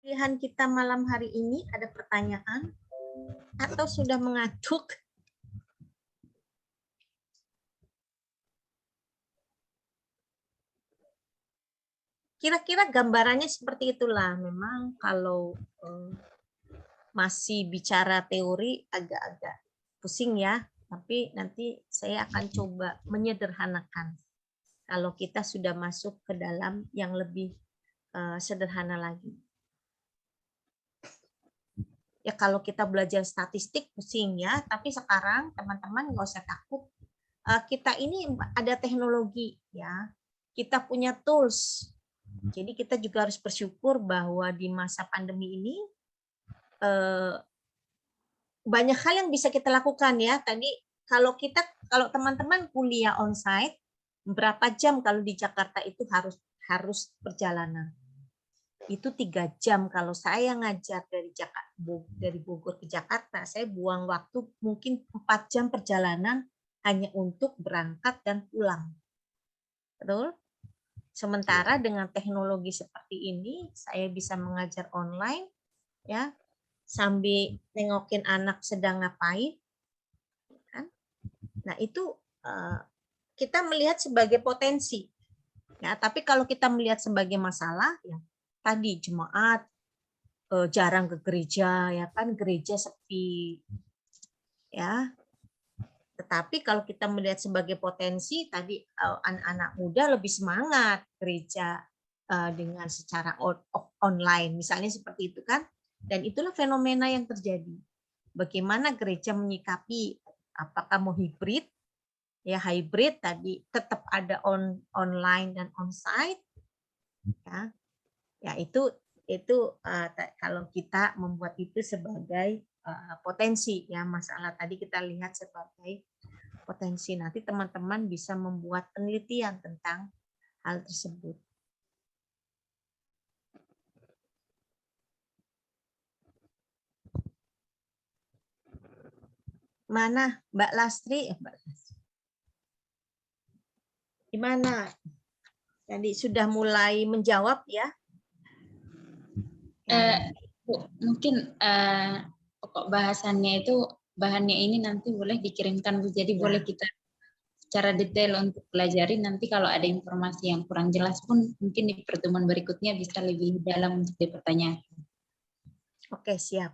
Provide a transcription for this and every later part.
Pilihan kita malam hari ini ada pertanyaan atau sudah mengantuk? Kira-kira gambarannya seperti itulah. Memang kalau masih bicara teori agak-agak pusing ya, tapi nanti saya akan coba menyederhanakan. Kalau kita sudah masuk ke dalam yang lebih sederhana lagi. Ya kalau kita belajar statistik pusing ya, tapi sekarang teman-teman nggak usah takut. Kita ini ada teknologi ya, kita punya tools. Jadi kita juga harus bersyukur bahwa di masa pandemi ini banyak hal yang bisa kita lakukan ya. Tadi kalau teman-teman kuliah onsite, berapa jam kalau di Jakarta itu harus perjalanan? Itu 3 jam. Kalau saya ngajar dari Bogor ke Jakarta, saya buang waktu mungkin 4 jam perjalanan hanya untuk berangkat dan pulang. Betul? Sementara dengan teknologi seperti ini, saya bisa mengajar online, ya, sambil nengokin anak sedang ngapain. Kan? Nah itu kita melihat sebagai potensi. Ya, tapi kalau kita melihat sebagai masalah, ya tadi jemaat jarang ke gereja, ya kan gereja sepi, ya. Tetapi kalau kita melihat sebagai potensi, tadi anak-anak muda lebih semangat gereja dengan secara online, misalnya seperti itu kan. Dan itulah fenomena yang terjadi. Bagaimana gereja menyikapi, apakah mau hibrid, ya hybrid tadi tetap ada online dan onsite, ya itu kalau kita membuat itu sebagai potensi ya, masalah tadi kita lihat sebagai potensi. Nanti teman-teman bisa membuat penelitian tentang hal tersebut. Mana Mbak Lastri? Gimana? Tadi sudah mulai menjawab ya? Mungkin pokok bahasannya itu bahannya ini nanti boleh dikirimkan Bu. Jadi boleh kita secara detail untuk pelajari. Nanti kalau ada informasi yang kurang jelas pun mungkin di pertemuan berikutnya bisa lebih dalam untuk dipertanyakan. Oke, siap.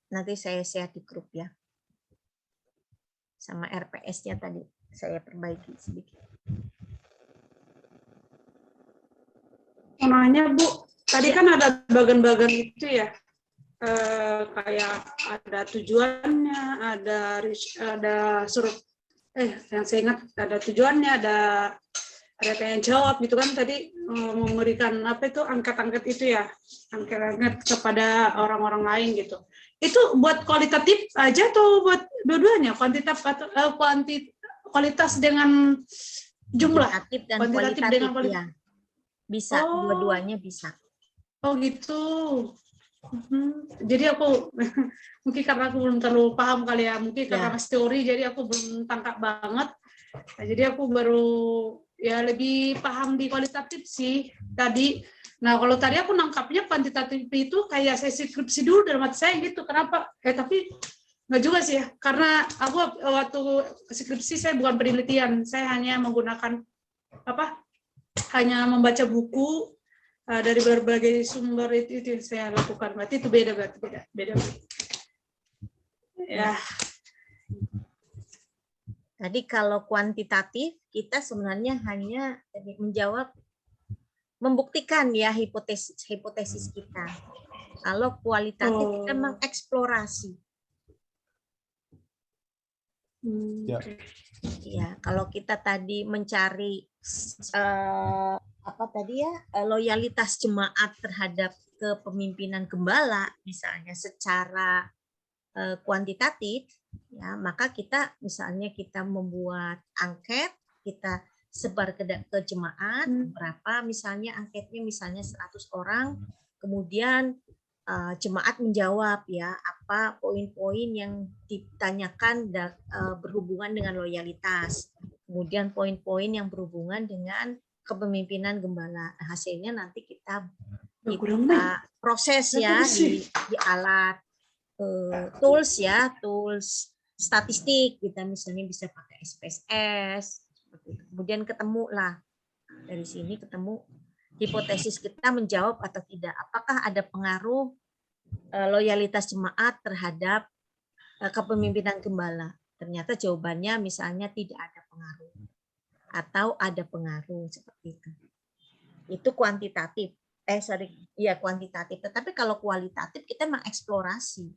Nanti saya share di grup ya. Sama RPS-nya tadi saya perbaiki sedikit. Namanya Bu, tadi kan ada bagan-bagan itu ya, kayak ada tujuannya, ada suruh, yang saya ingat ada tujuannya, ada tanya jawab gitu kan tadi, memberikan apa itu angkat-angkat itu ya, angkat-angkat kepada orang-orang lain gitu. Itu buat kualitatif aja atau buat dua-duanya, kuantitatif atau kualitas dengan jumlah, kuantitatif dengan kualitatif ya. Bisa, dua-duanya bisa. Oh gitu. Jadi aku mungkin karena aku belum terlalu paham kali ya, mungkin karena masih teori jadi aku belum tangkap banget. Nah, jadi aku baru ya lebih paham di kualitatif sih tadi. Nah kalau tadi aku nangkapnya kuantitatif itu kayak saya skripsi dulu dalam hati saya gitu. Kenapa? Tapi nggak juga sih ya. Karena aku waktu skripsi saya bukan penelitian, saya hanya menggunakan hanya membaca buku dari berbagai sumber itu yang saya lakukan. Berarti itu beda. Ya. Tadi kalau kuantitatif kita sebenarnya hanya menjawab, membuktikan ya hipotesis kita. Kalau kualitatif kita mengeksplorasi. Ya, kalau kita tadi mencari loyalitas jemaat terhadap kepemimpinan gembala misalnya secara kuantitatif, ya maka kita misalnya kita membuat angket, kita sebar ke jemaat, berapa misalnya angketnya misalnya 100 orang, kemudian jemaat menjawab ya apa poin-poin yang ditanyakan berhubungan dengan loyalitas, kemudian poin-poin yang berhubungan dengan kepemimpinan gembala. Hasilnya nanti kita kita proses ya di alat tools ya, tools statistik kita misalnya bisa pakai SPSS seperti itu. Kemudian ketemu lah dari sini ketemu hipotesis kita menjawab atau tidak, apakah ada pengaruh loyalitas jemaat terhadap kepemimpinan gembala. Ternyata jawabannya misalnya tidak ada pengaruh atau ada pengaruh seperti itu. Itu kuantitatif. Kuantitatif. Tetapi kalau kualitatif kita mengeksplorasi.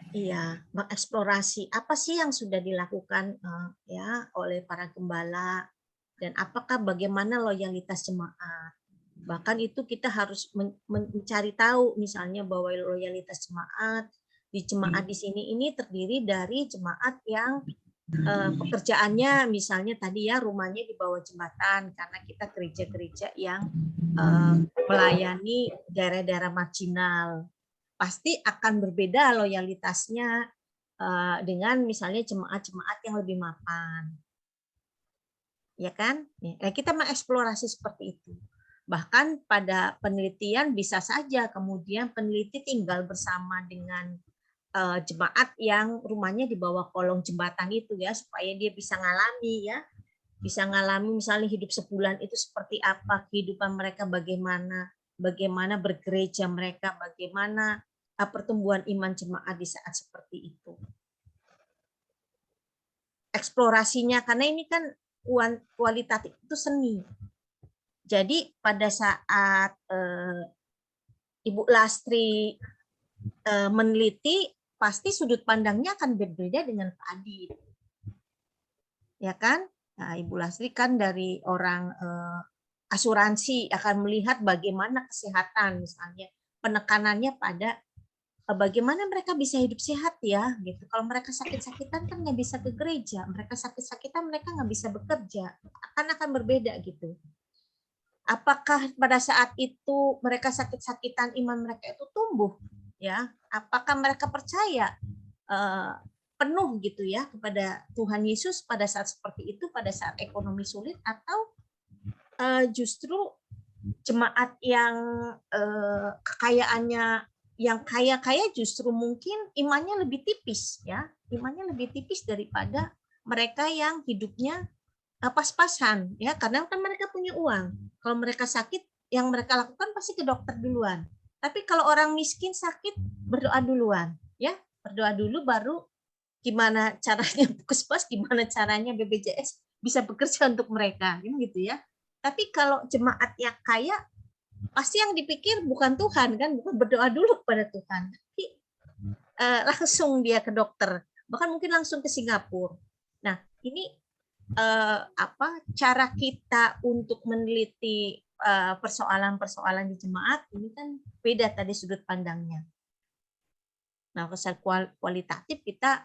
Iya, mengeksplorasi apa sih yang sudah dilakukan ya oleh para gembala dan apakah bagaimana loyalitas jemaat. Bahkan itu kita harus mencari tahu misalnya bahwa loyalitas jemaat di sini ini terdiri dari jemaat yang pekerjaannya misalnya tadi ya rumahnya di bawah jembatan karena kita gereja-gereja yang melayani daerah-daerah marginal. Pasti akan berbeda loyalitasnya dengan misalnya jemaat-jemaat yang lebih mapan. Ya kan? Nah, kita mengeksplorasi seperti itu. Bahkan pada penelitian bisa saja kemudian peneliti tinggal bersama dengan jemaat yang rumahnya di bawah kolong jembatan itu ya supaya dia bisa ngalami ya. Bisa ngalami misalnya hidup sebulan itu seperti apa, kehidupan mereka bagaimana bergereja mereka, bagaimana pertumbuhan iman jemaat di saat seperti itu. Eksplorasinya karena ini kan kualitatif itu seni. Jadi pada saat Ibu Lastri meneliti, pasti sudut pandangnya akan berbeda dengan Pak Adit. Ya kan? Nah, Ibu Lastri kan dari orang asuransi akan melihat bagaimana kesehatan misalnya, penekanannya pada bagaimana mereka bisa hidup sehat ya gitu. Kalau mereka sakit-sakitan kan nggak bisa ke gereja, mereka sakit-sakitan mereka nggak bisa bekerja, akan berbeda gitu. Apakah pada saat itu mereka sakit-sakitan iman mereka itu tumbuh ya? Apakah mereka percaya penuh gitu ya kepada Tuhan Yesus pada saat seperti itu, pada saat ekonomi sulit, atau justru jemaat yang kekayaannya yang kaya-kaya justru mungkin imannya lebih tipis ya, imannya lebih tipis daripada mereka yang hidupnya pas-pasan ya, karena kan mereka punya uang. Kalau mereka sakit, yang mereka lakukan pasti ke dokter duluan. Tapi kalau orang miskin sakit, berdoa duluan ya, berdoa dulu baru gimana caranya puskesmas, gimana caranya BPJS bisa bekerja untuk mereka gitu ya. Tapi kalau jemaat yang kaya pasti yang dipikir bukan Tuhan kan, bukan berdoa dulu kepada Tuhan, tapi langsung dia ke dokter, bahkan mungkin langsung ke Singapura. Nah, ini cara kita untuk meneliti persoalan-persoalan di jemaat ini kan beda tadi sudut pandangnya. Nah, secara kualitatif kita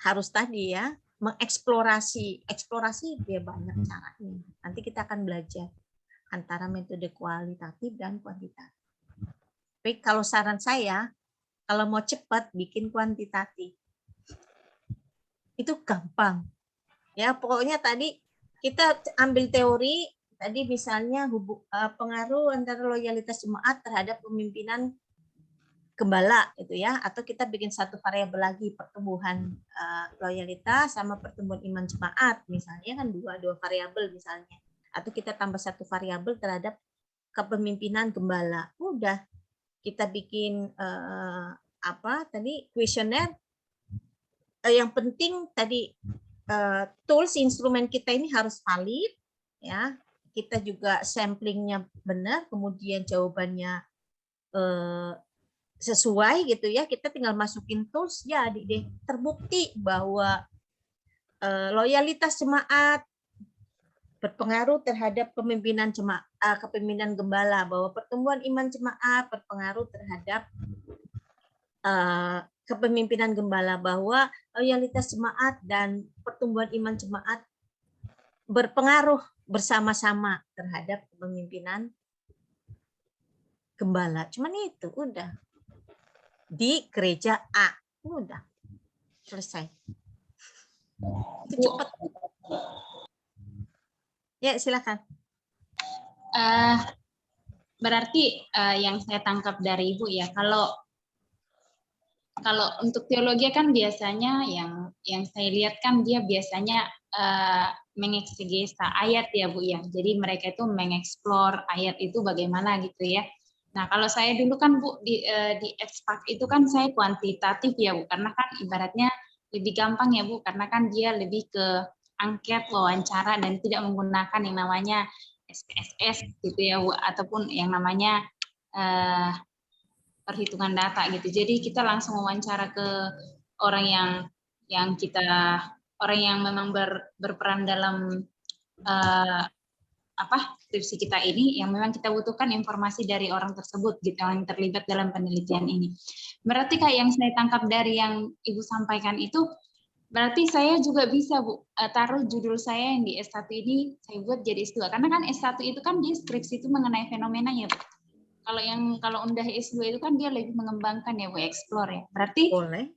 harus tadi ya mengeksplorasi, eksplorasi dia banyak caranya. Nanti kita akan belajar antara metode kualitatif dan kuantitatif. Tapi kalau saran saya, kalau mau cepat bikin kuantitatif. Itu gampang. Ya, pokoknya tadi kita ambil teori, tadi misalnya pengaruh antara loyalitas jemaat terhadap pemimpinan gembala itu ya, atau kita bikin satu variabel lagi, pertumbuhan loyalitas sama pertumbuhan iman jemaat misalnya, kan dua variabel misalnya. Atau kita tambah satu variabel terhadap kepemimpinan gembala. Udah, kita bikin kuesioner. Yang penting tadi tools instrumen kita ini harus valid ya. Kita juga samplingnya benar, kemudian jawabannya sesuai gitu ya. Kita tinggal masukin tools ya, terbukti bahwa loyalitas jemaat berpengaruh terhadap kepemimpinan gembala, bahwa pertumbuhan iman jemaat berpengaruh terhadap kepemimpinan gembala, bahwa loyalitas jemaat dan pertumbuhan iman jemaat berpengaruh bersama-sama terhadap kepemimpinan gembala. Cuman itu udah di gereja A, udah selesai. Itu cepat. Ya, silakan. Berarti yang saya tangkap dari Ibu ya, kalau untuk teologi kan biasanya yang saya lihat kan dia biasanya mengeksegesa ayat ya Bu ya. Jadi mereka itu mengeksplor ayat itu bagaimana gitu ya. Nah kalau saya dulu kan Bu di Expak itu kan saya kuantitatif ya Bu, karena kan ibaratnya lebih gampang ya Bu, karena kan dia lebih ke angket, wawancara, dan tidak menggunakan yang namanya SPSS gitu ya Bu, ataupun yang namanya perhitungan data gitu. Jadi kita langsung wawancara ke orang yang orang yang memang berperan dalam skripsi kita ini, yang memang kita butuhkan informasi dari orang tersebut gitu, yang terlibat dalam penelitian ini. Berarti kayak yang saya tangkap dari yang Ibu sampaikan itu, berarti saya juga bisa Bu taruh judul saya yang di S1 ini saya buat jadi S2, karena kan S1 itu kan dia skripsi itu mengenai fenomena ya Bu. Kalau undah S2 itu kan dia lebih mengembangkan ya Bu, explore ya. Berarti Boleh.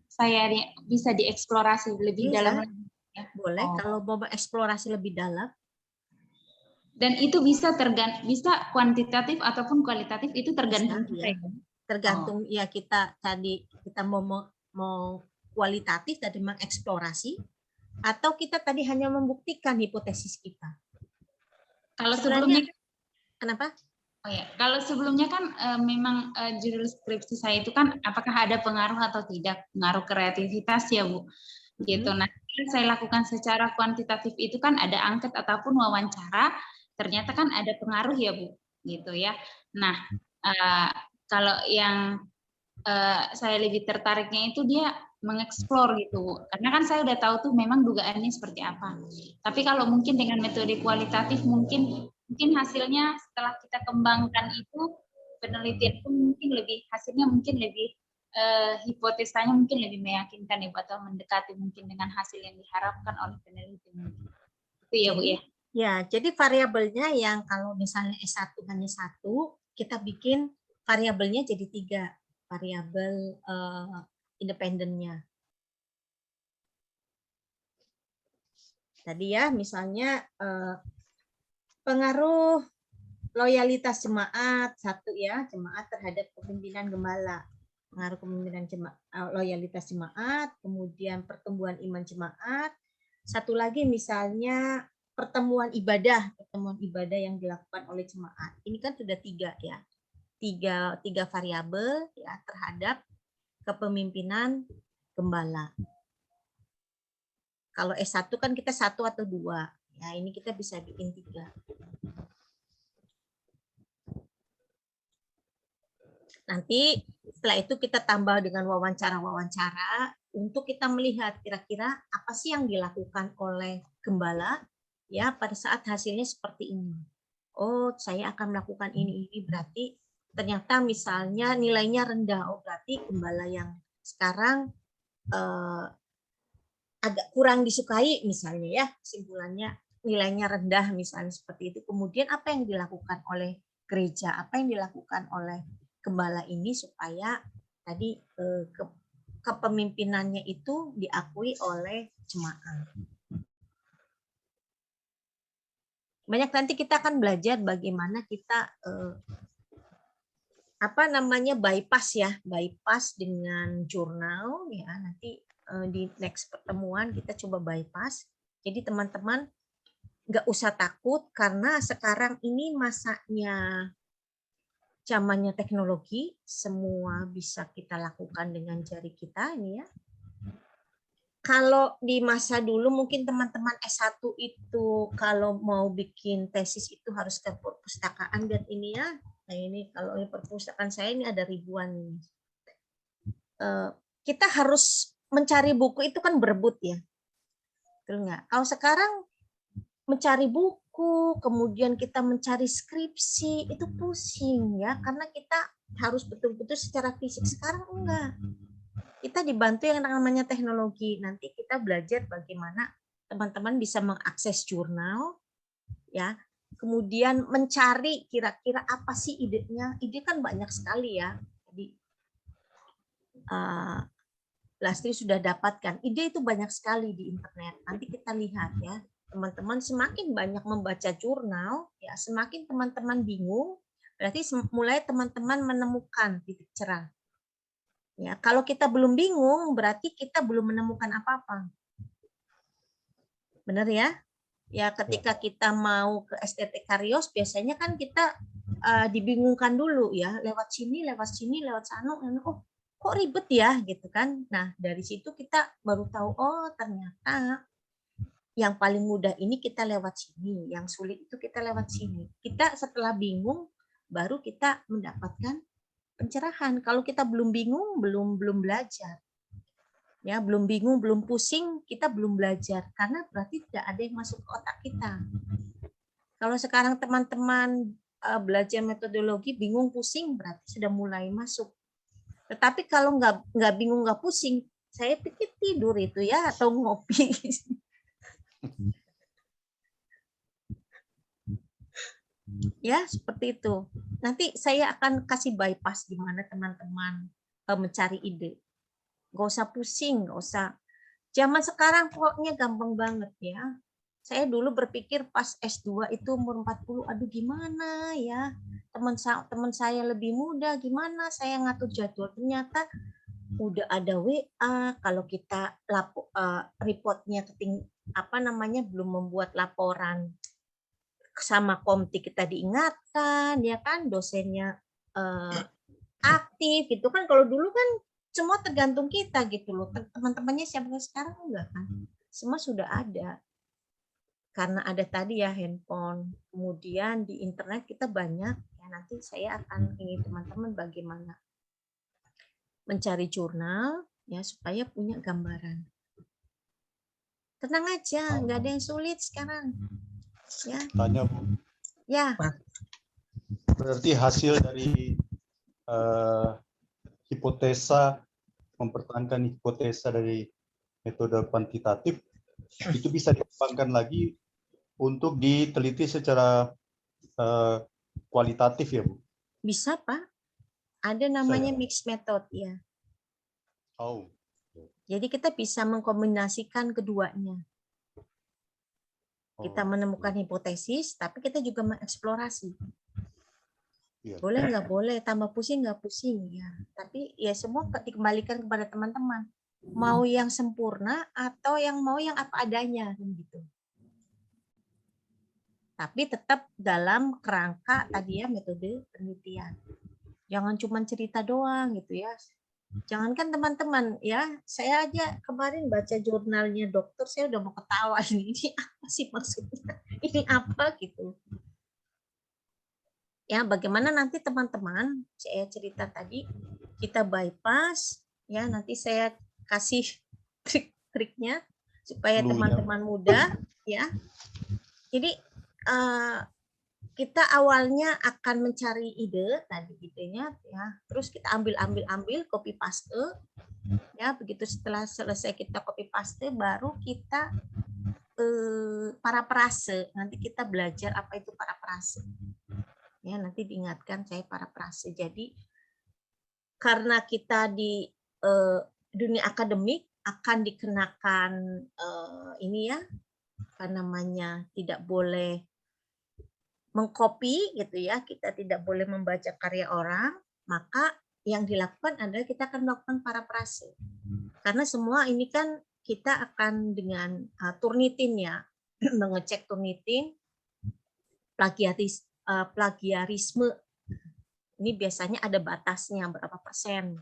Saya bisa dieksplorasi lebih dalam lagi ya. Boleh kalau mau eksplorasi lebih dalam. Dan itu bisa kuantitatif ataupun kualitatif, itu tergantung bisa, ya. Tergantung ya kita mau kualitatif tadi mengeksplorasi, atau kita tadi hanya membuktikan hipotesis kita. Kalau sebelumnya kenapa? Oh ya, kalau sebelumnya kan memang judul skripsi saya itu kan apakah ada pengaruh atau tidak, pengaruh kreativitas ya Bu. Gitu. Nah, saya lakukan secara kuantitatif itu kan ada angket ataupun wawancara, ternyata kan ada pengaruh ya Bu, gitu ya. Nah, kalau yang saya lebih tertariknya itu dia mengeksplor gitu Bu. Karena kan saya udah tahu tuh memang dugaannya seperti apa. Tapi kalau mungkin dengan metode kualitatif mungkin hasilnya setelah kita kembangkan itu penelitian pun hasilnya mungkin lebih hipotesanya mungkin lebih meyakinkan ya Bu, atau mendekati mungkin dengan hasil yang diharapkan oleh peneliti. Itu ya Bu ya. Ya, jadi variabelnya yang kalau misalnya S1 hanya 1, kita bikin variabelnya jadi 3 variabel independennya. Tadi ya, misalnya pengaruh loyalitas jemaat, 1 ya, jemaat terhadap kepemimpinan gembala. Pengaruh kepemimpinan loyalitas jemaat, kemudian pertumbuhan iman jemaat. 1 lagi misalnya pertemuan ibadah yang dilakukan oleh jemaat. Ini kan sudah 3 ya. 3 variabel ya terhadap kepemimpinan gembala. Kalau S1 kan kita 1 atau 2. Ya, ini kita bisa bikin 3. Nanti setelah itu kita tambah dengan wawancara-wawancara untuk kita melihat kira-kira apa sih yang dilakukan oleh gembala ya pada saat hasilnya seperti ini. Oh, saya akan melakukan ini berarti ternyata misalnya nilainya rendah. Oh, berarti gembala yang sekarang agak kurang disukai misalnya ya, kesimpulannya nilainya rendah misalnya seperti itu. Kemudian apa yang dilakukan oleh gereja, apa yang dilakukan oleh gembala ini supaya tadi kepemimpinannya itu diakui oleh jemaat. Banyak nanti kita akan belajar bagaimana kita bypass dengan jurnal ya. Nanti di next pertemuan kita coba bypass. Jadi teman-teman nggak usah takut karena sekarang ini masanya zamannya teknologi, semua bisa kita lakukan dengan jari kita ini ya. Kalau di masa dulu mungkin teman-teman S1 itu kalau mau bikin tesis itu harus ke perpustakaan dan ini ya. Nah ini kalau ini perpustakaan saya ini ada ribuan ini. Kita harus mencari buku itu kan berebut ya. Betul nggak? Kalau sekarang mencari buku, kemudian kita mencari skripsi, itu pusing ya, karena kita harus betul-betul secara fisik. Sekarang enggak. Kita dibantu yang namanya teknologi. Nanti kita belajar bagaimana teman-teman bisa mengakses jurnal, ya. Kemudian mencari kira-kira apa sih idenya. Ide kan banyak sekali ya. Jadi Lastri sudah dapatkan. Ide itu banyak sekali di internet. Nanti kita lihat ya. teman-teman semakin banyak membaca jurnal, ya semakin teman-teman bingung, berarti mulai teman-teman menemukan titik cerah. Ya, kalau kita belum bingung, berarti kita belum menemukan apa-apa. Benar ya? Ya, ketika kita mau ke STT Karios, biasanya kan kita dibingungkan dulu ya, lewat sini, lewat sana, oh kok ribet ya, gitu kan. Nah, dari situ kita baru tahu, oh ternyata yang paling mudah ini kita lewat sini, yang sulit itu kita lewat sini. Kita setelah bingung, baru kita mendapatkan pencerahan. Kalau kita belum bingung, belum belajar. Ya, belum bingung, belum pusing, kita belum belajar karena berarti tidak ada yang masuk ke otak kita. Kalau sekarang teman-teman belajar metodologi bingung, pusing, berarti sudah mulai masuk. Tetapi kalau nggak bingung, nggak pusing, saya pikir tidur itu ya atau ngopi. Ya, seperti itu. Nanti saya akan kasih bypass gimana teman-teman mencari ide. Nggak usah pusing, nggak usah. Zaman sekarang pokoknya gampang banget ya. Saya dulu berpikir pas S2 itu umur 40, aduh gimana ya. Teman saya lebih muda, gimana saya ngatur jadwal. Ternyata udah ada WA, kalau kita reportnya belum membuat laporan sama Komti kita diingatkan, ya kan, dosennya aktif gitu kan. Kalau dulu kan semua tergantung kita gitu loh. Teman-temannya siapa, sekarang enggak kan, semua sudah ada karena ada tadi ya handphone, kemudian di internet kita banyak ya. Nanti saya akan ingin teman-teman bagaimana mencari jurnal ya supaya punya gambaran. Tenang aja, nggak ada yang sulit sekarang ya. Tanya Bu, Ya, berarti hasil dari hipotesa, mempertahankan hipotesa dari metode kuantitatif itu bisa dikembangkan lagi untuk diteliti secara kualitatif ya Bu? bisa Pak. Ada namanya mixed method ya. Oh. Jadi kita bisa mengkombinasikan keduanya. Kita menemukan hipotesis, tapi kita juga mengeksplorasi. Boleh nggak boleh, tambah pusing nggak pusing ya. Tapi ya semua dikembalikan kepada teman-teman. Mau yang sempurna atau mau yang apa adanya gitu. Tapi tetap dalam kerangka tadi ya metode penelitian. Jangan cuma cerita doang gitu ya. Jangankan teman-teman ya, saya aja kemarin baca jurnalnya dokter, saya udah mau ketawa, ini apa sih maksudnya? Ini apa gitu. Ya, bagaimana nanti teman-teman, saya cerita tadi, kita bypass, ya nanti saya kasih trik-triknya supaya teman-teman muda, ya. Jadi kita awalnya akan mencari ide tadi idenya, ya. Terus kita ambil copy paste, ya. Begitu setelah selesai kita copy paste, baru kita parafrase. Nanti kita belajar apa itu parafrase. Ya, nanti diingatkan saya parafrase. Jadi karena kita di dunia akademik akan dikenakan ini ya, apa namanya, tidak boleh mengcopy gitu ya, kita tidak boleh membaca karya orang, maka yang dilakukan adalah kita akan melakukan parafrase. Karena semua ini kan kita akan dengan Turnitin ya, mengecek Turnitin, plagiarisme. Ini biasanya ada batasnya berapa persen.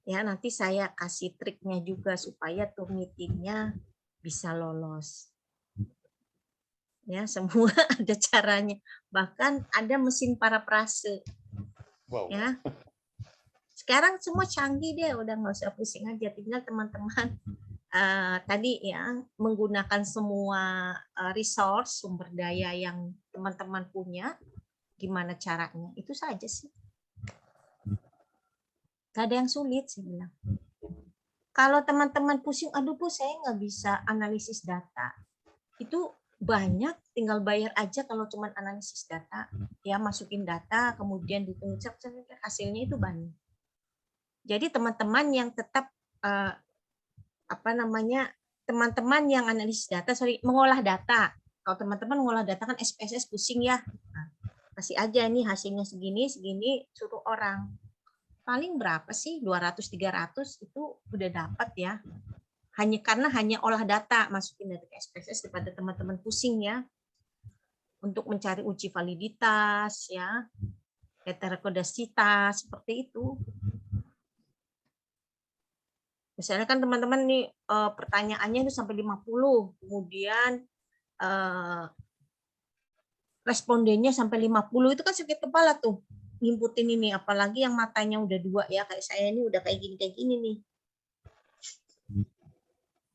Ya, nanti saya kasih triknya juga supaya Turnitinnya bisa lolos. Ya, semua ada caranya. Bahkan ada mesin parafrase. Wow. Ya. Sekarang semua canggih deh, udah nggak usah pusing aja. Tinggal teman-teman tadi ya menggunakan semua resource, sumber daya yang teman-teman punya. Gimana caranya? Itu saja sih. Gak ada yang sulit sih bilang. Kalau teman-teman pusing, aduh Bu, saya nggak bisa analisis data. Itu banyak, tinggal bayar aja kalau cuma analisis data, ya masukin data, kemudian dihitung hasilnya itu banyak. Jadi teman-teman yang tetap teman-teman yang analisis data, mengolah data. Kalau teman-teman mengolah data kan SPSS pusing ya. Nah, kasih aja nih hasilnya segini, suruh orang. Paling berapa sih? 200-300 itu udah dapat ya. Karena hanya olah data, masukin data ke SPSS daripada teman-teman pusing ya. Untuk mencari uji validitas ya. Heterokodasitas seperti itu. Misalnya kan teman-teman nih pertanyaannya itu sampai 50, kemudian respondennya sampai 50, itu kan sakit kepala tuh ngimputin ini, apalagi yang matanya udah 2 ya, kayak saya ini udah kayak gini nih.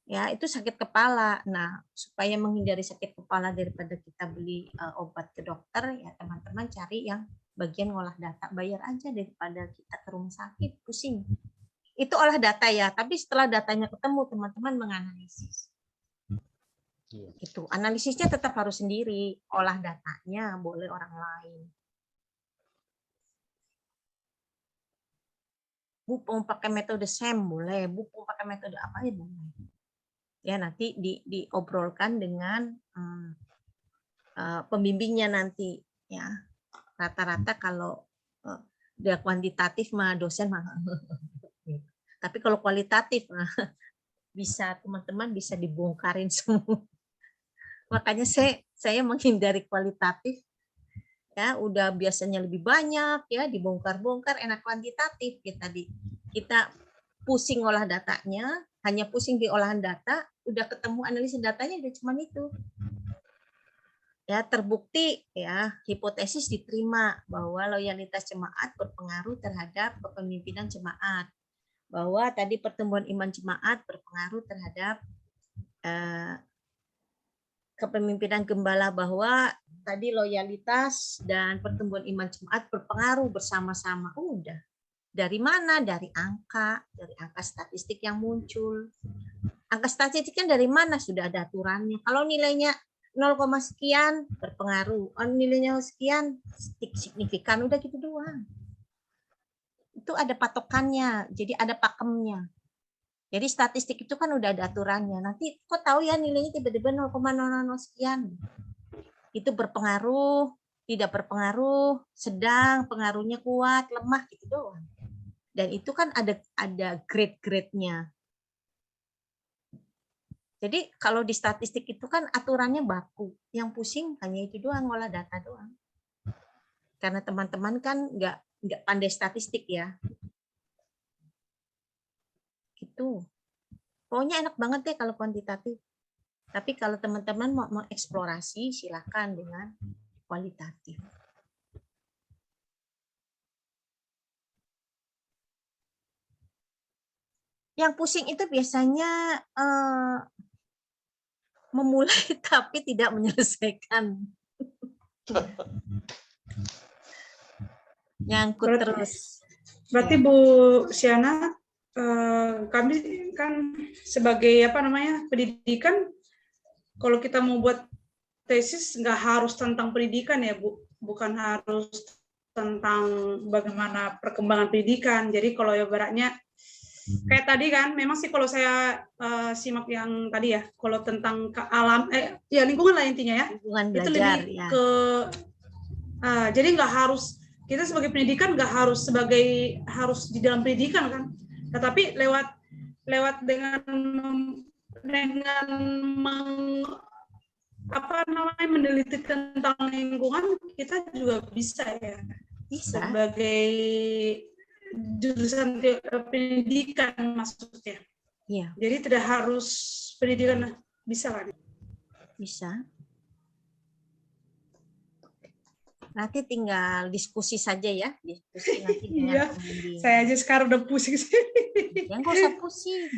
Ya, itu sakit kepala. Nah, supaya menghindari sakit kepala daripada kita beli obat ke dokter, ya teman-teman cari yang bagian ngolah data, bayar aja daripada kita ke rumah sakit pusing. Itu olah data ya, tapi setelah datanya ketemu teman-teman menganalisis. Itu analisisnya tetap harus sendiri, olah datanya boleh orang lain. Bu mau pakai metode SEM boleh, Bu mau pakai metode apa ya boleh. Ya nanti diobrolkan dengan pembimbingnya nanti ya. Rata-rata kalau udah kuantitatif mah dosen mah. Tapi kalau kualitatif mah bisa teman-teman bisa dibongkarin semua. Makanya saya menghindari kualitatif. Ya, udah biasanya lebih banyak ya dibongkar-bongkar, enak kuantitatif kita pusing olah datanya, hanya pusing di olahan data, udah ketemu analisis datanya udah cuma itu. Ya, terbukti ya, hipotesis diterima bahwa loyalitas jemaat berpengaruh terhadap kepemimpinan jemaat. Bahwa tadi pertumbuhan iman jemaat berpengaruh terhadap kepemimpinan gembala, bahwa tadi loyalitas dan pertumbuhan iman jemaat berpengaruh bersama-sama. Udah. Dari mana? Dari angka statistik yang muncul. Angka statistik kan dari mana? Sudah ada aturannya. Kalau nilainya 0, sekian berpengaruh. Nilainya sekian signifikan, udah gitu doang. Itu ada patokannya, jadi ada pakemnya. Jadi statistik itu kan udah ada aturannya. Nanti kok tahu ya nilainya tiba-tiba 0,00 sekian. Itu berpengaruh, tidak berpengaruh, sedang, pengaruhnya kuat, lemah gitu doang. Dan itu kan ada grade-grade-nya. Jadi kalau di statistik itu kan aturannya baku. Yang pusing hanya itu doang, ngolah data doang. Karena teman-teman kan nggak pandai statistik ya. Gitu. Pokoknya enak banget deh kalau kuantitatif. Tapi kalau teman-teman mau eksplorasi, silakan dengan kualitatif. Yang pusing itu biasanya memulai tapi tidak menyelesaikan. Nyangkut terus. Berarti Bu Siana, kami kan sebagai pendidikan, kalau kita mau buat tesis nggak harus tentang pendidikan ya Bu, bukan harus tentang bagaimana perkembangan pendidikan. Jadi kalau ibaratnya kayak tadi kan, memang sih kalau saya simak yang tadi ya, kalau tentang lingkungan lah intinya ya, lingkungan belajar, itu lebih ya. Jadi nggak harus kita sebagai pendidikan nggak harus di dalam pendidikan kan, tetapi lewat dengan meneliti tentang lingkungan, kita juga bisa ya, sebagai jurusan pendidikan maksudnya. Iya. Jadi tidak harus pendidikan, bisa kan? Bisa. Nanti tinggal diskusi saja ya, diskusi nanti dengan pembimbing. Saya aja sekarang udah pusing sih. Ya nggak usah pusing.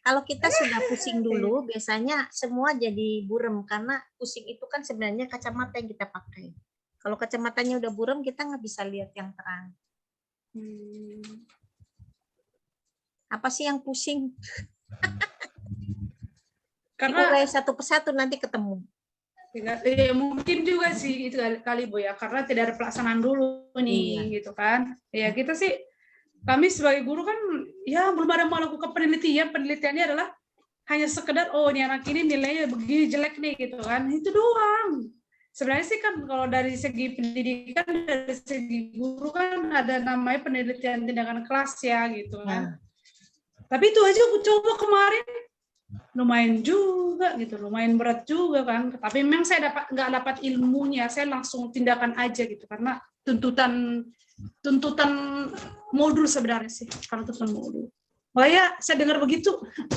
Kalau kita sudah pusing dulu, biasanya semua jadi burem, karena pusing itu kan sebenarnya kacamata yang kita pakai. Kalau kacamatanya udah burem, kita nggak bisa lihat yang terang. Apa sih yang pusing? Karena satu persatu nanti ketemu. Ya, mungkin juga sih itu kali Bu ya, karena tidak ada pelaksanaan dulu nih, gitu kan. Ya kita sih, kami sebagai guru kan ya belum ada melakukan penelitian. Penelitiannya adalah hanya sekedar oh ini anak ini nilainya begini jelek nih gitu kan, itu doang. Sebenarnya sih kan kalau dari segi pendidikan, dari segi guru kan ada namanya penelitian tindakan kelas ya gitu kan. Tapi itu aja aku coba kemarin, lumayan juga gitu, lumayan berat juga kan. Tapi memang saya nggak dapat ilmunya, saya langsung tindakan aja gitu karena tuntutan modul sebenarnya sih, kalau tuntutan modul. Oh ya, saya dengar begitu.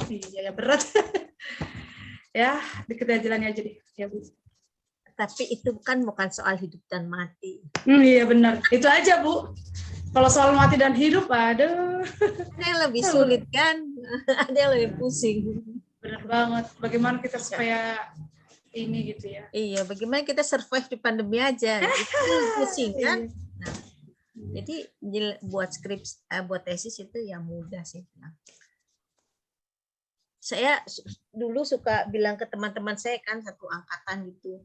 Iya ya berat. Ya, dikejar jalannya aja deh. Ya, Bu. Tapi itu kan bukan soal hidup dan mati. Iya benar. Itu aja, Bu. Kalau soal mati dan hidup, aduh. Ada yang lebih sulit kan? Ada yang lebih pusing. Benar banget. Bagaimana kita supaya ini gitu ya. Iya, bagaimana kita survive di pandemi aja. Itu pusing kan? Nah, jadi buat skrips, buat tesis itu ya mudah sih. Nah, saya dulu suka bilang ke teman-teman saya kan satu angkatan gitu,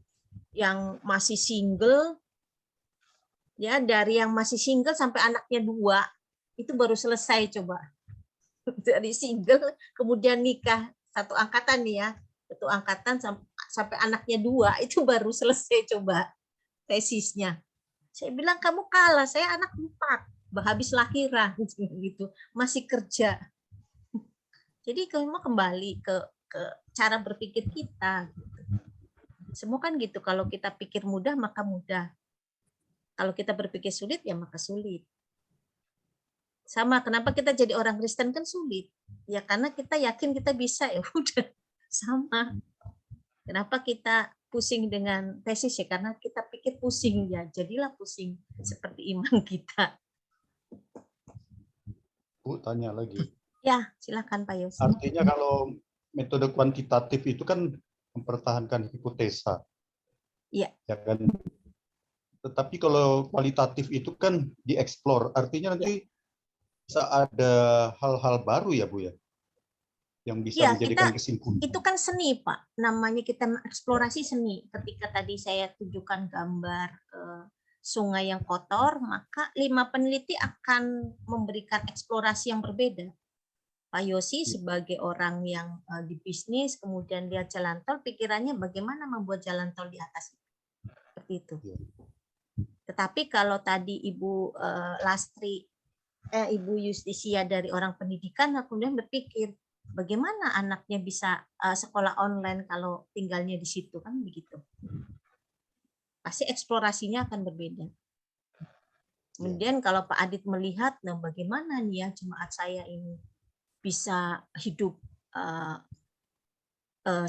yang masih single, ya dari yang masih single sampai anaknya 2 itu baru selesai coba. Dari single kemudian nikah, satu angkatan nih ya, satu angkatan sampai anaknya 2 itu baru selesai coba tesisnya. Saya bilang kamu kalah, saya anak 4, habis lahiran gitu, masih kerja. Jadi kamu kembali ke cara berpikir kita. Gitu. Semua kan gitu, kalau kita pikir mudah maka mudah. Kalau kita berpikir sulit ya maka sulit. Sama, kenapa kita jadi orang Kristen kan sulit? Ya karena kita yakin kita bisa, ya udah sama. Kenapa kita pusing dengan tesis ya? Karena kita pikir pusing ya, jadilah pusing seperti iman kita. Bu, tanya lagi. Ya, silakan Pak Yosi. Artinya kalau metode kuantitatif itu kan mempertahankan hipotesa. Iya. Ya kan? Tetapi kalau kualitatif itu kan dieksplor. Artinya nanti bisa ada hal-hal baru ya, Bu ya? Yang bisa ya, menjadikan kesimpulan. Itu kan seni, Pak. Namanya kita mengeksplorasi seni. Ketika tadi saya tunjukkan gambar sungai yang kotor, maka 5 peneliti akan memberikan eksplorasi yang berbeda. Pak Yosi sebagai orang yang di bisnis, kemudian lihat jalan tol, pikirannya bagaimana membuat jalan tol di atas. Seperti itu. Tetapi kalau tadi Ibu Ibu Justisia dari orang pendidikan, kemudian berpikir, bagaimana anaknya bisa sekolah online kalau tinggalnya di situ, kan begitu. Pasti eksplorasinya akan berbeda. Kemudian kalau Pak Adit melihat, nah bagaimana nih ya jemaat saya ini bisa hidup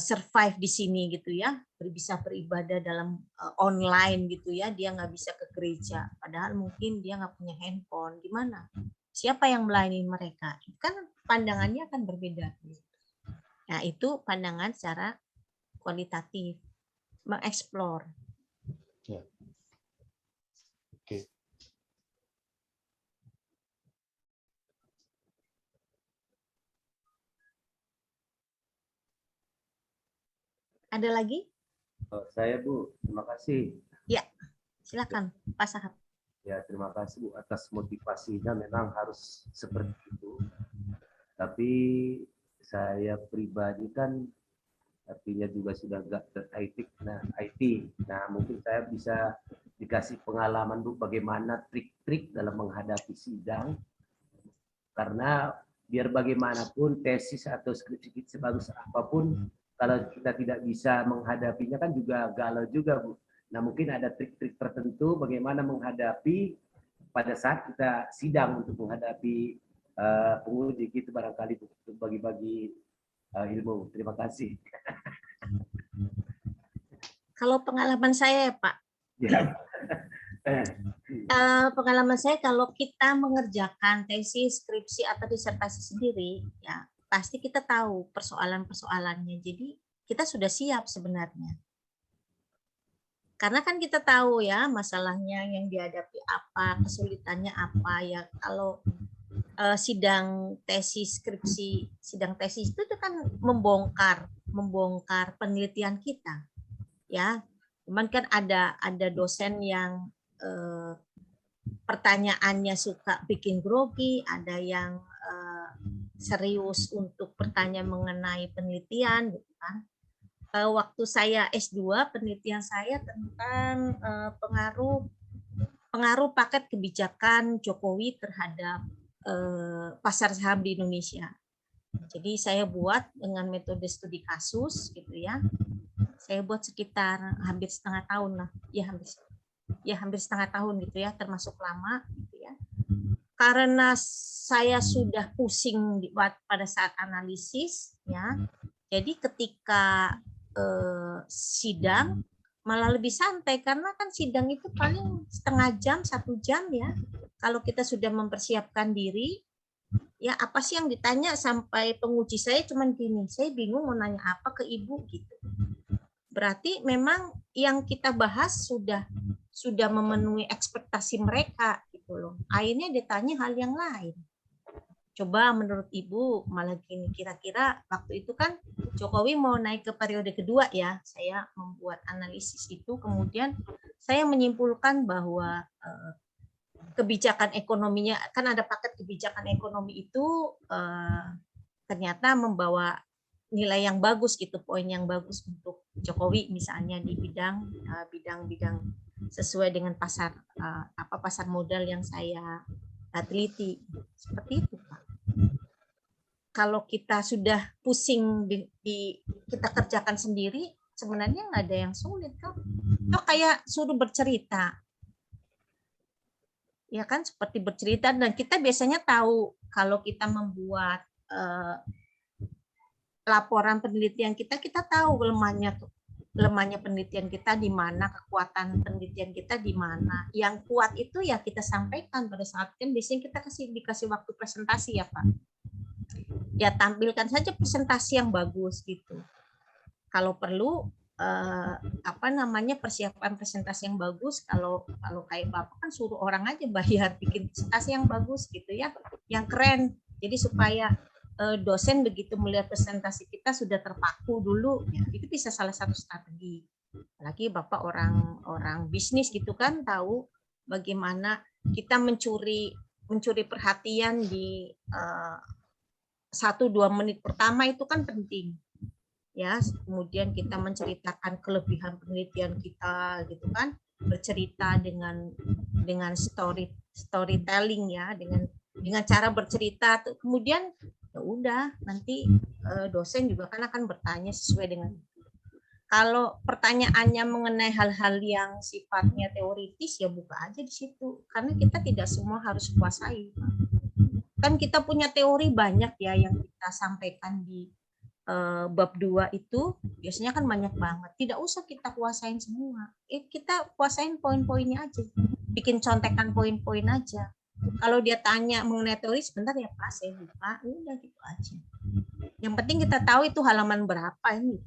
survive di sini gitu ya, bisa beribadah dalam online gitu ya, dia nggak bisa ke gereja, padahal mungkin dia nggak punya handphone, gimana? Siapa yang melayani mereka? Kan pandangannya akan berbeda. Nah itu pandangan secara kualitatif, mengeksplor. Ya. Oke. Ada lagi? Saya Bu, terima kasih. Ya, silakan Pak Sahab. Ya, terima kasih Bu atas motivasinya, memang harus seperti itu. Tapi saya pribadi kan artinya juga sudah gak IT. Nah, mungkin saya bisa dikasih pengalaman Bu bagaimana trik-trik dalam menghadapi sidang. Karena biar bagaimanapun tesis atau skripsi kita sebagus apapun, kalau kita tidak bisa menghadapinya kan juga galau juga Bu. Nah mungkin ada trik-trik tertentu bagaimana menghadapi pada saat kita sidang untuk menghadapi penguji gitu barangkali Bu, untuk bagi-bagi ilmu. Terima kasih. Kalau pengalaman saya ya Pak, Ya. pengalaman saya kalau kita mengerjakan tesis, skripsi atau disertasi sendiri, ya pasti kita tahu persoalan-persoalannya. Jadi kita sudah siap sebenarnya. Karena kan kita tahu ya masalahnya yang dihadapi apa, kesulitannya apa ya. Kalau sidang tesis, skripsi, sidang tesis itu kan membongkar penelitian kita. Ya, cuman kan ada dosen yang pertanyaannya suka bikin grogi, ada yang serius untuk bertanya mengenai penelitian gitu kan. Waktu saya S2 penelitian saya tentang pengaruh paket kebijakan Jokowi terhadap pasar saham di Indonesia. Jadi saya buat dengan metode studi kasus gitu ya. Saya buat sekitar hampir setengah tahun lah, hampir setengah tahun gitu ya, termasuk lama gitu ya. Karena saya sudah pusing pada saat analisis ya. Jadi ketika sidang malah lebih santai karena kan sidang itu paling setengah jam, 1 jam ya. Kalau kita sudah mempersiapkan diri, ya apa sih yang ditanya sampai penguji saya cuman gini, saya bingung mau nanya apa ke ibu gitu. Berarti memang yang kita bahas sudah memenuhi ekspektasi mereka gitu loh. Akhirnya ditanya hal yang lain. Coba menurut ibu malah gini, kira-kira waktu itu kan Jokowi mau naik ke periode kedua ya. Saya membuat analisis itu, kemudian saya menyimpulkan bahwa kebijakan ekonominya, kan ada paket kebijakan ekonomi itu ternyata membawa nilai yang bagus gitu, poin yang bagus untuk Jokowi misalnya di bidang sesuai dengan pasar pasar modal yang saya teliti. Seperti itu, Pak. Kalau kita sudah pusing kita kerjakan sendiri, sebenarnya nggak ada yang sulit kan. Itu kayak suruh bercerita. Ya kan, seperti bercerita, dan kita biasanya tahu kalau kita membuat laporan penelitian kita tahu lemahnya penelitian kita di mana, kekuatan penelitian kita di mana. Yang kuat itu ya kita sampaikan pada saat kan biasanya kita dikasih waktu presentasi ya Pak. Ya tampilkan saja presentasi yang bagus gitu. Kalau perlu persiapan presentasi yang bagus. Kalau kayak Bapak kan suruh orang aja bayar bikin presentasi yang bagus gitu ya, yang keren. Jadi supaya dosen begitu melihat presentasi kita sudah terpaku dulu, ya, itu bisa salah satu strategi. Apalagi Bapak orang bisnis gitu kan, tahu bagaimana kita mencuri perhatian di 1-2 menit pertama itu kan penting. Ya, kemudian kita menceritakan kelebihan penelitian kita gitu kan, bercerita dengan storytelling ya, dengan cara bercerita. Kemudian ya udah, nanti dosen juga kan akan bertanya sesuai dengan itu. Kalau pertanyaannya mengenai hal-hal yang sifatnya teoritis ya buka aja di situ, karena kita tidak semua harus kuasai. Kan kita punya teori banyak ya yang kita sampaikan di bab 2 itu biasanya kan banyak banget. Tidak usah kita kuasain semua. Kita kuasain poin-poinnya aja. Bikin contekan poin-poin aja. Kalau dia tanya mengenai teori, sebentar ya Pak, saya lupa. Udah gitu aja. Yang penting kita tahu itu halaman berapa ini.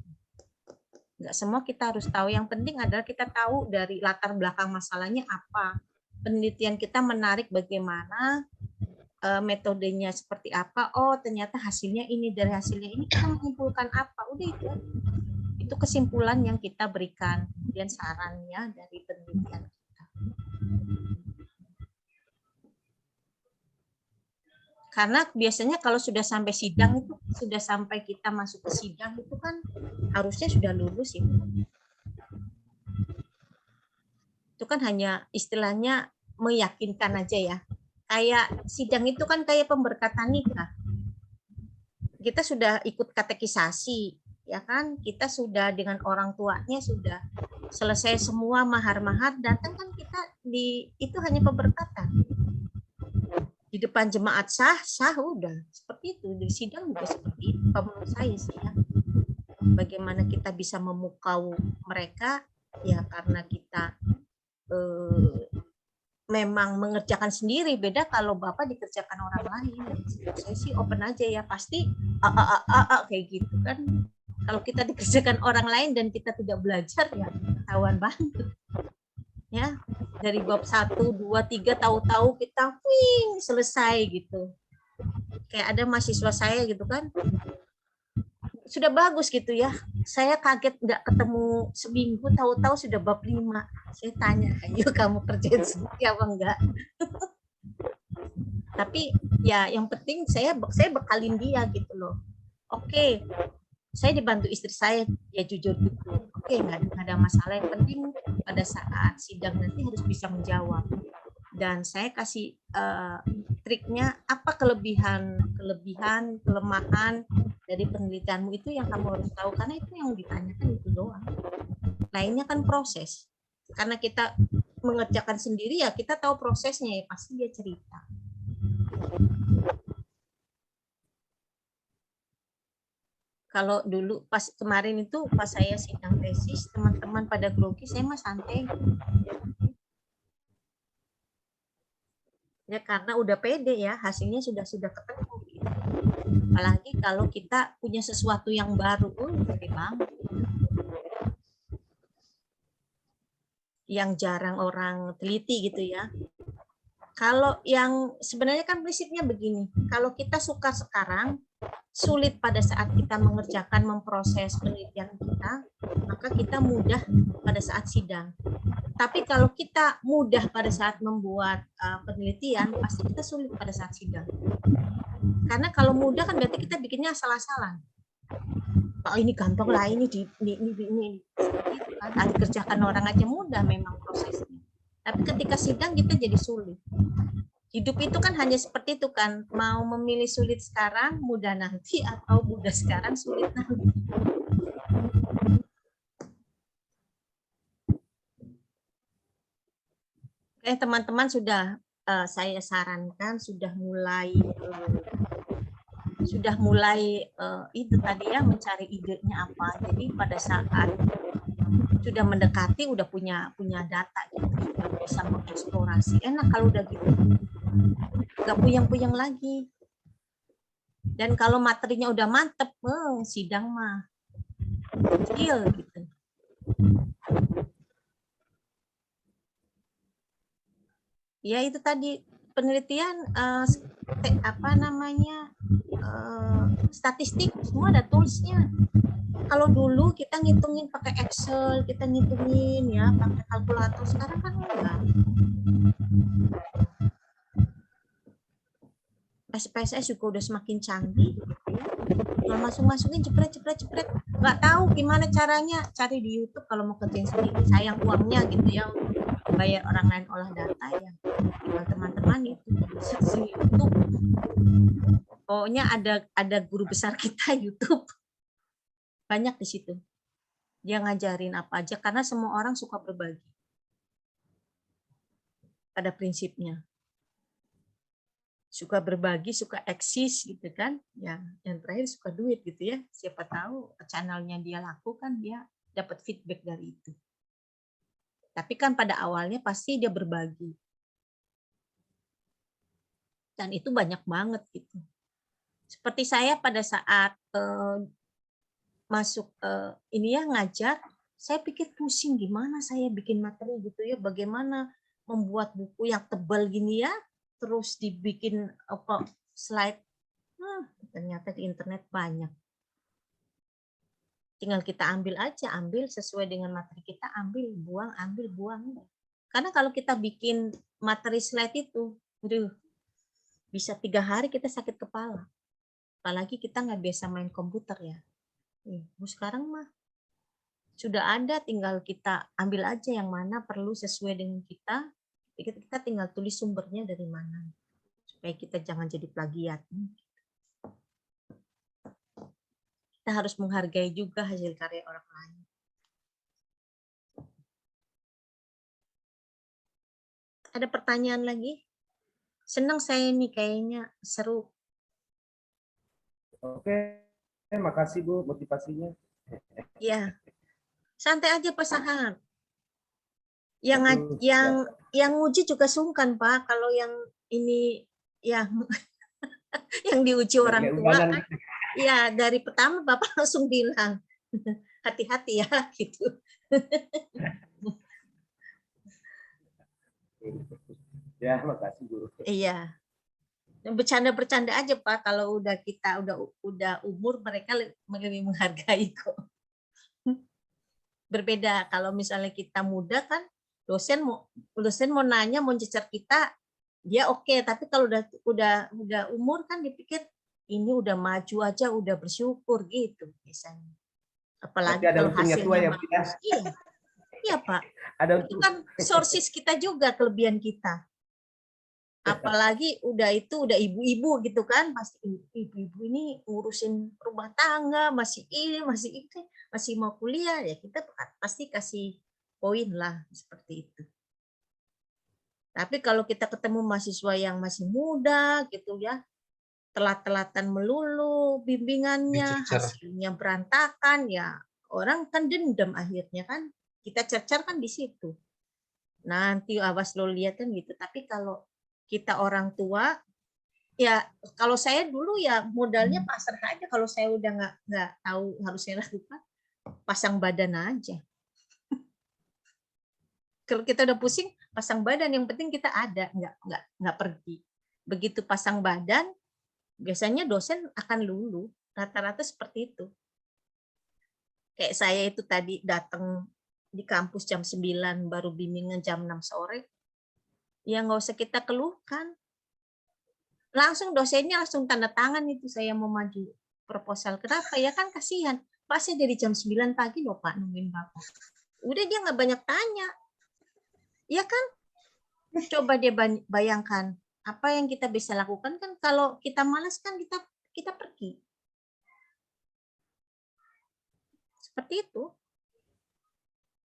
Enggak semua kita harus tahu. Yang penting adalah kita tahu dari latar belakang masalahnya apa. Penelitian kita menarik bagaimana, metodenya seperti apa. Oh, ternyata hasilnya ini, dari hasilnya ini kita menyimpulkan apa. Udah itu. Itu kesimpulan yang kita berikan. Kemudian sarannya dari penelitian kita. Karena biasanya kalau sudah sampai sidang itu, sudah sampai kita masuk ke sidang itu kan harusnya sudah lulus ya. Itu kan hanya istilahnya meyakinkan aja ya. Kayak sidang itu kan kayak pemberkatan nikah. Kita sudah ikut katekisasi, ya kan? Kita sudah dengan orang tuanya sudah selesai semua mahar-mahar, datang kan kita itu hanya pemberkatan. Di depan jemaat sah udah seperti itu. Di sidang juga seperti itu menurut saya sih ya. Bagaimana kita bisa memukau mereka ya, karena kita memang mengerjakan sendiri. Beda kalau Bapak dikerjakan orang lain. Saya sih open aja ya, pasti kayak gitu kan. Kalau kita dikerjakan orang lain dan kita tidak belajar ya ketahuan banget. Ya, dari bab 1, 2, 3 tahu-tahu kita selesai gitu. Kayak ada mahasiswa saya gitu kan. Sudah bagus gitu ya. Saya kaget nggak ketemu seminggu, tahu-tahu sudah bab 5. Saya tanya, ayo kamu kerjain sendiri apa enggak? Tapi ya yang penting saya bekalin dia gitu loh. Oke, saya dibantu istri saya, ya jujur gitu. Oke, nggak ada masalah. Yang penting pada saat sidang nanti harus bisa menjawab. Dan saya kasih triknya, apa kelemahan, kelemahan dari penelitianmu itu yang kamu harus tahu, karena itu yang ditanyakan itu doang. Lainnya kan proses. Karena kita mengerjakan sendiri ya kita tahu prosesnya, ya pasti dia cerita. Kalau dulu pas kemarin itu pas saya sidang tesis, teman-teman pada grogi, saya mah santai. Ya karena udah pede ya, hasilnya sudah ketemu gitu. Apalagi kalau kita punya sesuatu yang baru, pede banget. Yang jarang orang teliti gitu ya. Kalau yang sebenarnya kan prinsipnya begini, kalau kita suka sekarang, sulit pada saat kita mengerjakan, memproses penelitian kita, maka kita mudah pada saat sidang. Tapi kalau kita mudah pada saat membuat penelitian, pasti kita sulit pada saat sidang. Karena kalau mudah kan berarti kita bikinnya asal-asalan. Oh ini gampang lah, ini kan dikerjakan orang aja mudah memang prosesnya. Tapi ketika sidang kita jadi sulit. Hidup itu kan hanya seperti itu kan, mau memilih sulit sekarang, mudah nanti, atau mudah sekarang, sulit nanti. Teman-teman sudah saya sarankan sudah mulai itu tadi ya, mencari idenya apa. Jadi pada saat sudah mendekati, udah punya data gitu, sudah bisa mengeksplorasi. Enak kalau udah gitu, nggak puyeng-puyeng lagi. Dan kalau materinya udah mantep, sidang mah kecil gitu. Ya itu tadi penelitian statistik, semua ada toolsnya. Kalau dulu kita ngitungin pakai Excel, kita ngitungin ya pakai kalkulator, sekarang kan enggak. PSS juga udah semakin canggih gitu ya. Kalau masukin jepret. Nggak tahu gimana caranya, cari di YouTube kalau mau kerjain sendiri, sayang uangnya gitu ya, bayar orang lain olah data ya. Tinggal teman-teman itu bisa di YouTube. Pokoknya ada guru besar kita YouTube. Banyak di situ. Dia ngajarin apa aja karena semua orang suka berbagi. Pada prinsipnya. Suka berbagi, suka eksis gitu kan. Ya, yang terakhir suka duit gitu ya. Siapa tahu channelnya dia laku kan dia dapat feedback dari itu. Tapi kan pada awalnya pasti dia berbagi. Dan itu banyak banget gitu. Seperti saya pada saat masuk ini ya ngajar, saya pikir pusing gimana saya bikin materi gitu ya, bagaimana membuat buku yang tebal gini ya, terus dibikin slide. Ternyata di internet banyak. Tinggal kita ambil aja, ambil sesuai dengan materi kita, ambil, buang. Karena kalau kita bikin materi slide itu, bisa 3 hari kita sakit kepala. Apalagi kita nggak biasa main komputer ya. Sekarang mah sudah ada, tinggal kita ambil aja yang mana perlu sesuai dengan kita tinggal tulis sumbernya dari mana supaya kita jangan jadi plagiat. Kita harus menghargai juga hasil karya orang lain. Ada pertanyaan lagi? Senang saya nih, kayaknya seru. Oke, makasih Bu motivasinya. Ya, santai aja Pak Sahar. Yang uji juga sungkan Pak, kalau yang ini yang yang diuji orang tua kan, ya dari pertama Bapak langsung bilang hati-hati ya gitu. Ya, makasih Bu. Iya. Bercanda-bercanda aja Pak, kalau udah kita udah umur mereka lebih menghargai kok. Berbeda kalau misalnya kita muda kan, dosen mau nanya, mau cecer kita, dia oke, tapi kalau udah umur kan dipikir ini udah maju aja udah bersyukur gitu biasanya. Apalagi Tapi ada kalau untungnya tua hasilnya ya, Bu, ya. bagus. Iya, iya Pak. Ada Itu kan sources kita juga, kelebihan kita. Apalagi udah ibu-ibu gitu kan, pasti ibu-ibu ini ngurusin rumah tangga, masih ini, masih mau kuliah, ya kita pasti kasih poin lah seperti itu. Tapi kalau kita ketemu mahasiswa yang masih muda gitu ya, telat-telatan melulu bimbingannya, hasilnya berantakan, ya orang kan dendam akhirnya kan. Kita cercar kan di situ. Nanti awas lo lihat kan gitu. Tapi kalau kita orang tua, ya kalau saya dulu ya modalnya pasrah aja. Kalau saya udah nggak tahu harus saya lakukan, pasang badan aja. Kalau kita udah pusing, pasang badan. Yang penting kita ada, nggak pergi. Begitu pasang badan, biasanya dosen akan luluh. Rata-rata seperti itu. Kayak saya itu tadi datang di kampus jam 9, baru bimbingan jam 6 sore. Ya nggak usah kita keluhkan. Langsung dosennya langsung tanda tangan itu saya mau maju proposal. Kenapa? Ya kan kasihan. Pak, saya dari jam 9 pagi loh Pak nungguin Bapak. Udah dia nggak banyak tanya. Ya kan? Coba dia bayangkan apa yang kita bisa lakukan kan kalau kita malas kan kita pergi. Seperti itu.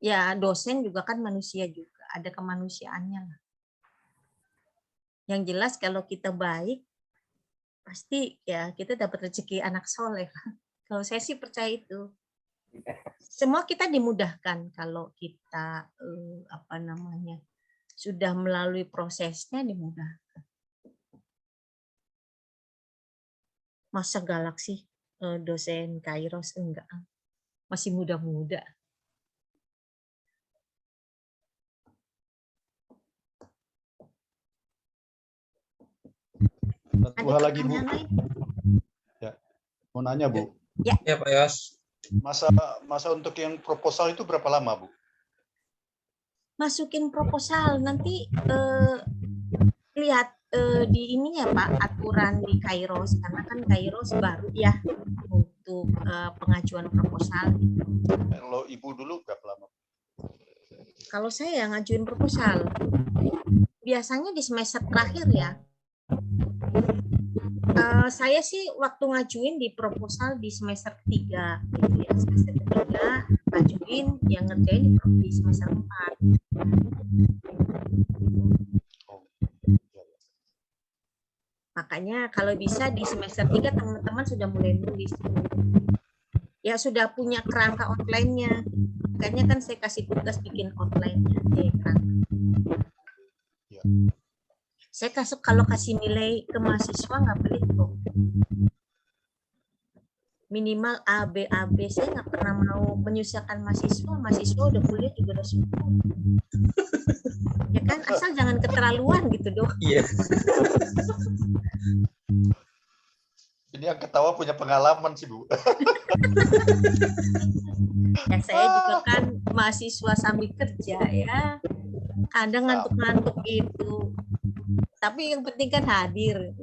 Ya dosen juga kan manusia juga, ada kemanusiaannya lah. Yang jelas kalau kita baik pasti ya kita dapat rezeki anak soleh. Kalau saya sih percaya itu. Semua kita dimudahkan kalau kita sudah melalui prosesnya dimudahkan. Masa galak sih dosen Kairos? Enggak, masih muda-muda. Satu hal lagi Bu. Ya, mau nanya Bu. Ya, Pak Yos. Masa untuk yang proposal itu berapa lama Bu? Masukin proposal nanti lihat di ini ya Pak, aturan di Kairos, karena kan Kairos baru ya untuk pengajuan proposal. Kalau Ibu dulu berapa lama? Kalau saya ngajuin proposal biasanya di semester terakhir ya. Saya sih waktu ngajuin di proposal di semester 3 gitu ya. Semester 3 ngajuin, yang ngerjain di semester 4. Makanya kalau bisa di semester 3 teman-teman sudah mulai nulis. Ya sudah punya kerangka outline-nya. Makanya kan saya kasih tugas bikin outline-nya. Saya kalau kasih nilai ke mahasiswa nggak pelit kok. Minimal A, B, saya nggak pernah mau menyusahkan mahasiswa. Mahasiswa udah kuliah juga udah syukur. Ya kan, asal jangan keterlaluan gitu dong. Iya. Ini yang ketawa punya pengalaman sih Bu. Ya saya juga kan mahasiswa sambil kerja ya. Kadang ngantuk-ngantuk gitu. Tapi yang penting kan hadir.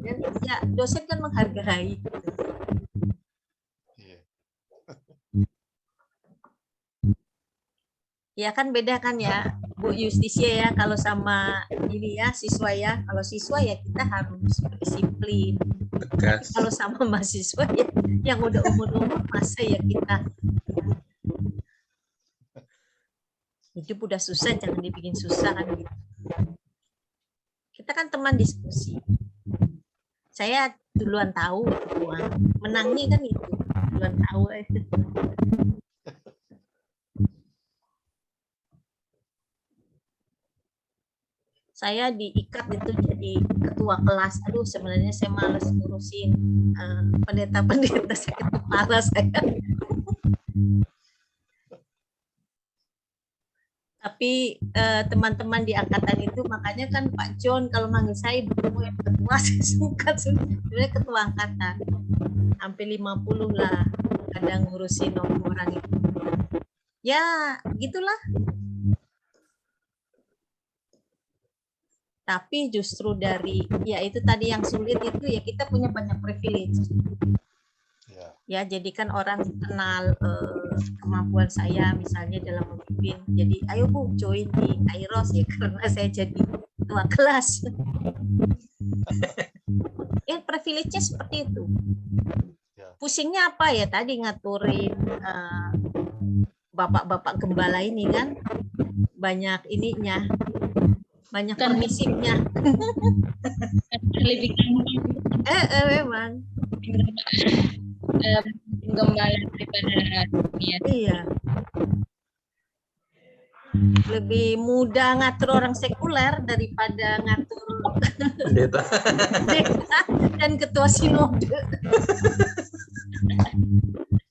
Ya dosen kan menghargai. Ya kan beda kan ya Bu Justisia ya kalau sama ini ya siswa ya. Kalau siswa ya kita harus disiplin. Kalau sama mahasiswa ya yang udah umur-umur masa ya kita hidup udah susah jangan dibikin susah kan gitu. Kita kan teman diskusi. Saya duluan tahu menangnya kan itu duluan tahu. Saya diikat itu jadi ketua kelas. Aduh sebenarnya saya malas ngurusin pendeta-pendeta, sakit kepala saya. Tapi teman-teman di angkatan itu makanya kan Pak John kalau manggil saya bertemu yang ketua saya suka sebenarnya ketua angkatan. Hampir 50 lah kadang ngurusin orang itu. Ya gitulah. Tapi justru dari ya itu tadi yang sulit itu ya kita punya banyak privilege. Ya. Ya, jadi kan orang kenal kemampuan saya misalnya dalam memimpin. Jadi ayo Bu join di Kairos ya karena saya jadi ketua kelas. Ya privilege-nya seperti itu. Ya. Pusingnya apa ya tadi ngaturin bapak-bapak gembala ini kan banyak ininya, banyak Kan- permisifnya. Lebih gampang Memang. gembala daripada dunia. Iya. Lebih mudah ngatur orang sekuler daripada ngatur Pendeta. pendeta dan ketua sinode.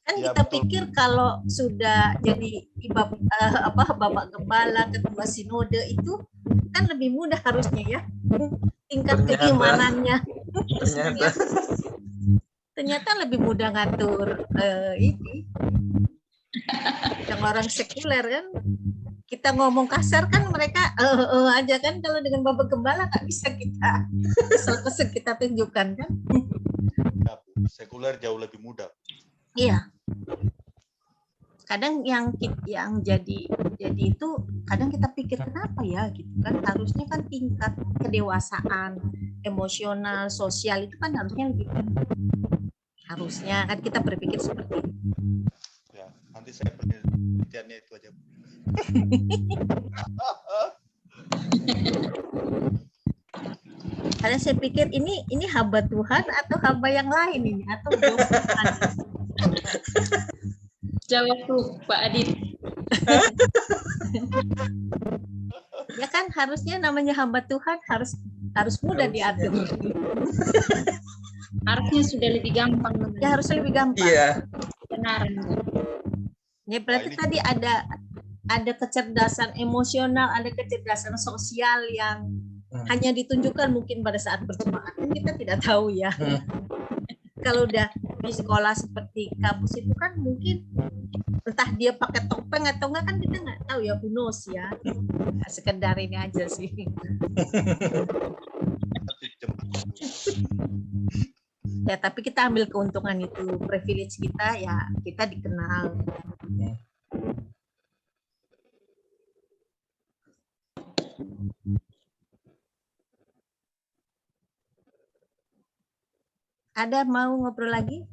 Kan Ya, kita betul. pikir kalau sudah jadi bapak gembala, ketua sinode itu kan lebih mudah harusnya ya. Tingkat Ternyata. keimanannya. Ternyata. Ternyata lebih mudah ngatur ini. Yang orang sekuler kan kita ngomong kasar kan mereka aja kan, kalau dengan bapak gembala nggak bisa kita kesel-kesel kita tunjukkan kan. Ya, sekuler jauh lebih mudah. Iya. Kadang yang jadi itu kadang kita pikir kenapa ya gitu kan, harusnya kan tingkat kedewasaan emosional sosial itu kan harusnya lebih tinggi. Harusnya kan kita berpikir seperti itu. Ya, nanti saya penelitiannya itu aja. Karena saya pikir ini hamba Tuhan atau hamba yang lain ini atau bos Tuhan. Jawab tuh Pak Adit. Ya kan harusnya namanya hamba Tuhan harus mudah diatur. Harusnya sudah lebih gampang. Ya harus lebih gampang. Iya. Benar. Ya berarti tadi ada kecerdasan emosional, ada kecerdasan sosial yang hanya ditunjukkan mungkin pada saat berjemaat. Kan kita tidak tahu ya. Kalau udah di sekolah seperti kampus itu kan mungkin entah dia pakai topeng atau enggak kan kita nggak tahu ya, who knows ya. Nah, sekedar ini aja sih. Ya tapi kita ambil keuntungan itu, privilege kita ya kita dikenal. Ada mau ngobrol lagi?